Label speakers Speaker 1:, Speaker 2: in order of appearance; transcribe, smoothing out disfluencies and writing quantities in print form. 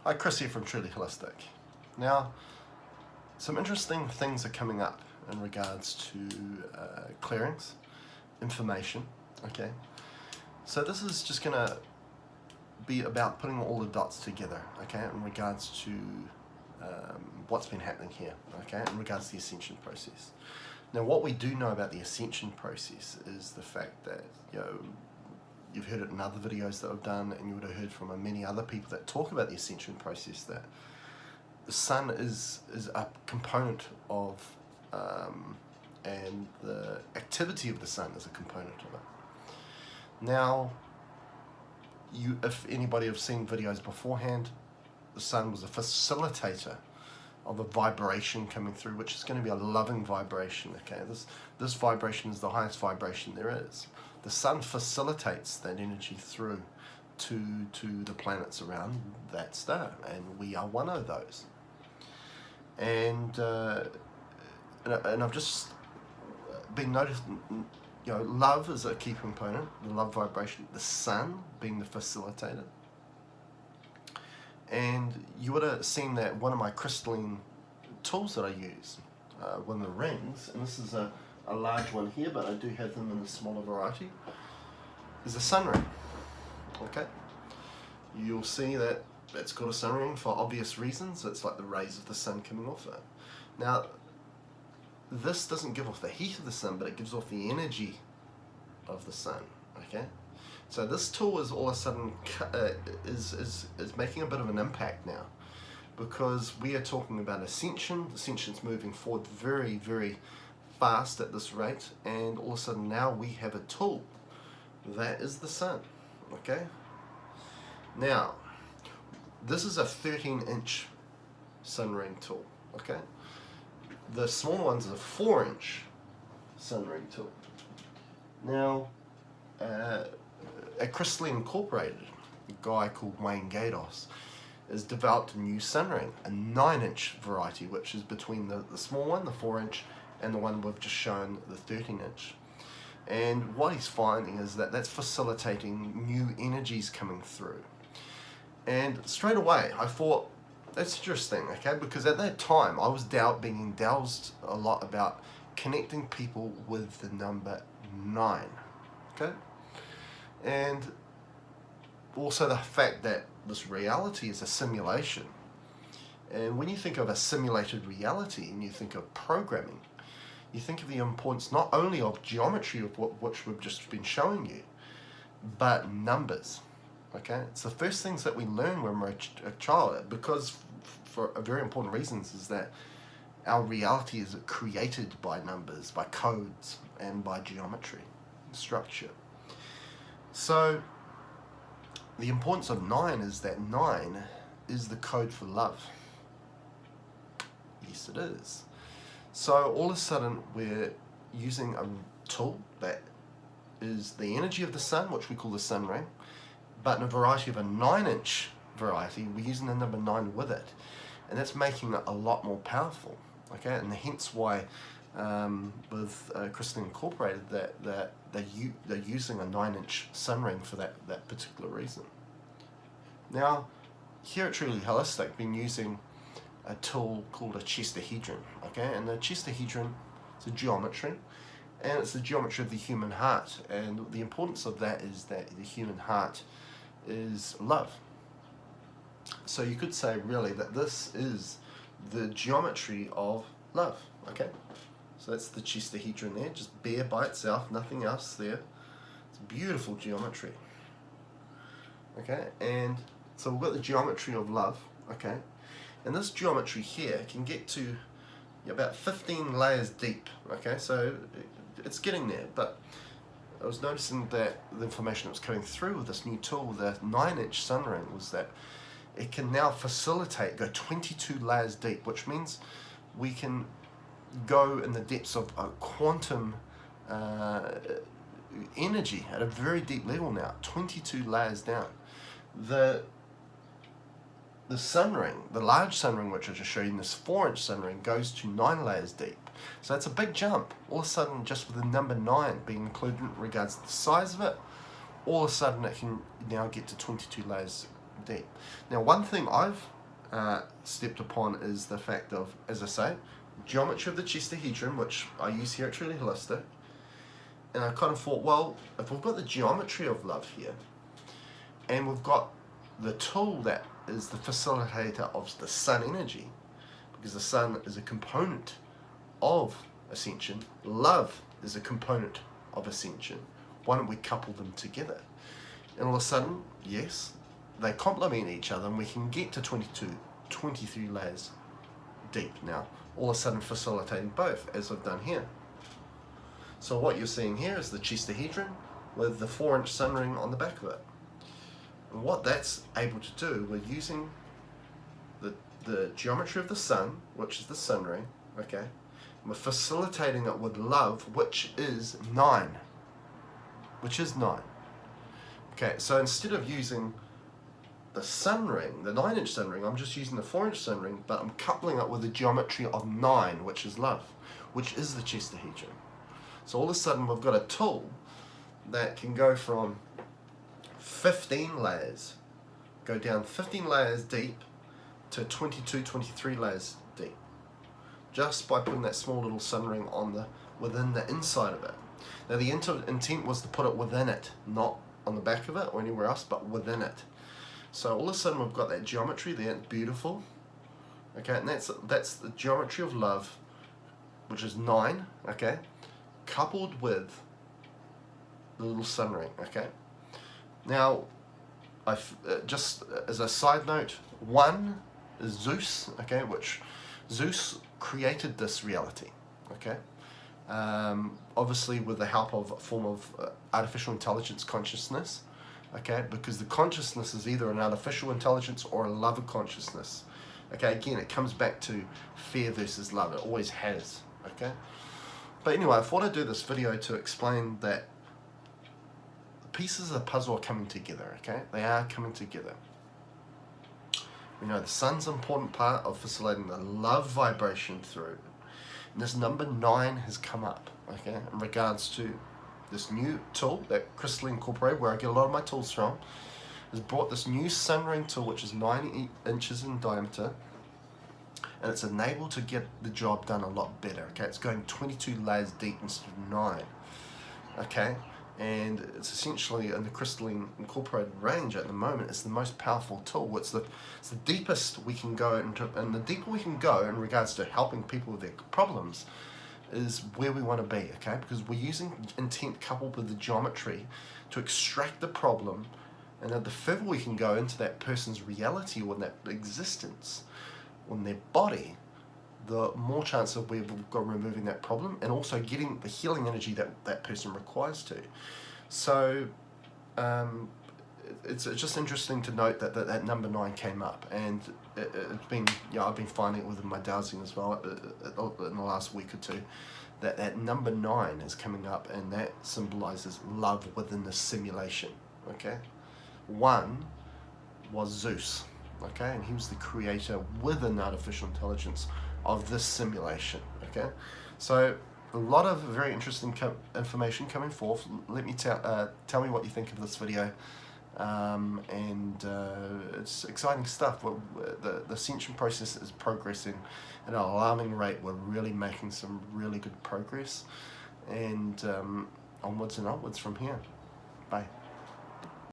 Speaker 1: Hi, Chris here from Truly Holistic. Now, some interesting things are coming up in regards to clearings, information, okay? So this is just going to be about putting all the dots together, okay, in regards to what's been happening here, okay, in regards to the ascension process. Now, what we do know about the ascension process is the fact that, you've heard it in other videos that I've done, and you would have heard from many other people that talk about the ascension process, that the sun is a component of, and the activity of the sun is a component of it. Now, if anybody have seen videos beforehand, the sun was a facilitator of a vibration coming through, which is going to be a loving vibration. Okay, this vibration is the highest vibration there is. The sun facilitates that energy through to the planets around that star, and we are one of those. And I've just been noticing, love is a key component, the love vibration, the sun being the facilitator. And you would have seen that one of my crystalline tools that I use, one of the rings, and this is a large one here, but I do have them in a smaller variety, is a sun ring. Okay, you'll see that it's called a sun ring for obvious reasons. It's like the rays of the sun coming off it. Now, this doesn't give off the heat of the sun, but it gives off the energy of the sun. Okay, so this tool is all of a sudden is making a bit of an impact now, because we are talking about ascension. Ascension's moving forward very, very fast at this rate, and all of a sudden now we have a tool that is the sun. Okay, now this is a 13-inch sun ring tool. Okay, the small one's a 4-inch sun ring tool. Now, at Crystalline Incorporated, a guy called Wayne Gados has developed a new sun ring, a 9-inch variety, which is between the small one, the 4-inch, and the one we've just shown, the 13-inch. And what he's finding is that that's facilitating new energies coming through. And straight away, I thought, that's interesting, okay? Because at that time, I was being doused a lot about connecting people with the number 9, okay? And also the fact that this reality is a simulation. And when you think of a simulated reality and you think of programming, you think of the importance not only of geometry, of which we've just been showing you, but numbers. Okay, it's the first things that we learn when we're a child, because for a very important reasons is that our reality is created by numbers, by codes, and by geometry, structure. So the importance of 9 is that 9 is the code for love. Yes, it is. So all of a sudden we're using a tool that is the energy of the sun, which we call the sun ring, but in a variety of a 9-inch variety, we're using the number 9 with it. And that's making it a lot more powerful, okay? And hence why with Crystalline Incorporated that they're using a 9-inch sun ring for that particular reason. Now, here at Truly Holistic, we've been using a tool called a Chestahedron, okay? And the Chestahedron is a geometry, and it's the geometry of the human heart. And the importance of that is that the human heart is love. So you could say really that this is the geometry of love, okay? So that's the Chestahedron there, just bare by itself, nothing else there. It's beautiful geometry, okay? And so we've got the geometry of love, okay? And this geometry here can get to about 15 layers deep, okay? So it's getting there, but I was noticing that the information that was coming through with this new tool, the 9-inch sun ring, was that it can now go 22 layers deep, which means we can go in the depths of a quantum energy at a very deep level now, 22 layers down. The sun ring, the large sun ring which I just showed you, this 4-inch sun ring, goes to 9 layers deep. So it's a big jump. All of a sudden, just with the number 9 being included in regards to the size of it, all of a sudden it can now get to 22 layers deep. Now, one thing I've stepped upon is the fact of, as I say, geometry of the chestahedron, which I use here at Truly Holistic. And I kind of thought, well, if we've got the geometry of love here, and we've got the tool that is the facilitator of the sun energy, because the sun is a component of ascension, love is a component of ascension, why don't we couple them together? And all of a sudden, yes, they complement each other, and we can get to 23 layers deep now, all of a sudden facilitating both, as I've done here. So what you're seeing here is the chestahedron with the 4-inch sun ring on the back of it. And what that's able to do, we're using the geometry of the sun, which is the sun ring, okay, and we're facilitating it with love, which is 9. Okay, so instead of using the sun ring, the 9-inch sun ring, I'm just using the 4-inch sun ring, but I'm coupling it with the geometry of 9, which is love, which is the chestahedron. So all of a sudden we've got a tool that can go from 15 layers, go down 15 layers deep to 23 layers deep, just by putting that small little sun ring on within the inside of it. Now the intent was to put it within it, not on the back of it or anywhere else, but within it. So all of a sudden we've got that geometry there, it's beautiful. Okay, and that's the geometry of love, which is 9, okay, coupled with the little sun ring, okay. Now, just as a side note, 1 is Zeus, okay, which Zeus created this reality, okay. Obviously with the help of a form of artificial intelligence consciousness, okay, because the consciousness is either an artificial intelligence or a love of consciousness. Okay, again, it comes back to fear versus love. It always has, okay. But anyway, I thought I'd do this video to explain that the pieces of the puzzle are coming together, okay. They are coming together. We know the sun's an important part of facilitating the love vibration through. And this number 9 has come up, okay, in regards to this new tool that Crystally Incorporated, where I get a lot of my tools from, has brought this new sun ring tool, which is 9 inches in diameter, and it's enabled to get the job done a lot better, okay. It's going 22 layers deep instead of 9, okay, and it's essentially in the Crystally Incorporated range at the moment. It's the most powerful tool. It's the deepest we can go into, and the deeper we can go in regards to helping people with their problems is where we want to be, okay, because we're using intent coupled with the geometry to extract the problem, and then the further we can go into that person's reality or that existence on their body, the more chance of we've got removing that problem and also getting the healing energy that that person requires to. So it's just interesting to note that number 9 came up, and it's been, I've been finding it within my dowsing as well in the last week or two, that number 9 is coming up, and that symbolizes love within the simulation, okay. 1 was Zeus, okay, and he was the creator with an artificial intelligence of this simulation, okay. So a lot of very interesting information coming forth. Let me tell me what you think of this video, and it's exciting stuff. The ascension process is progressing at an alarming rate. We're really making some really good progress, and onwards and upwards from here. Bye.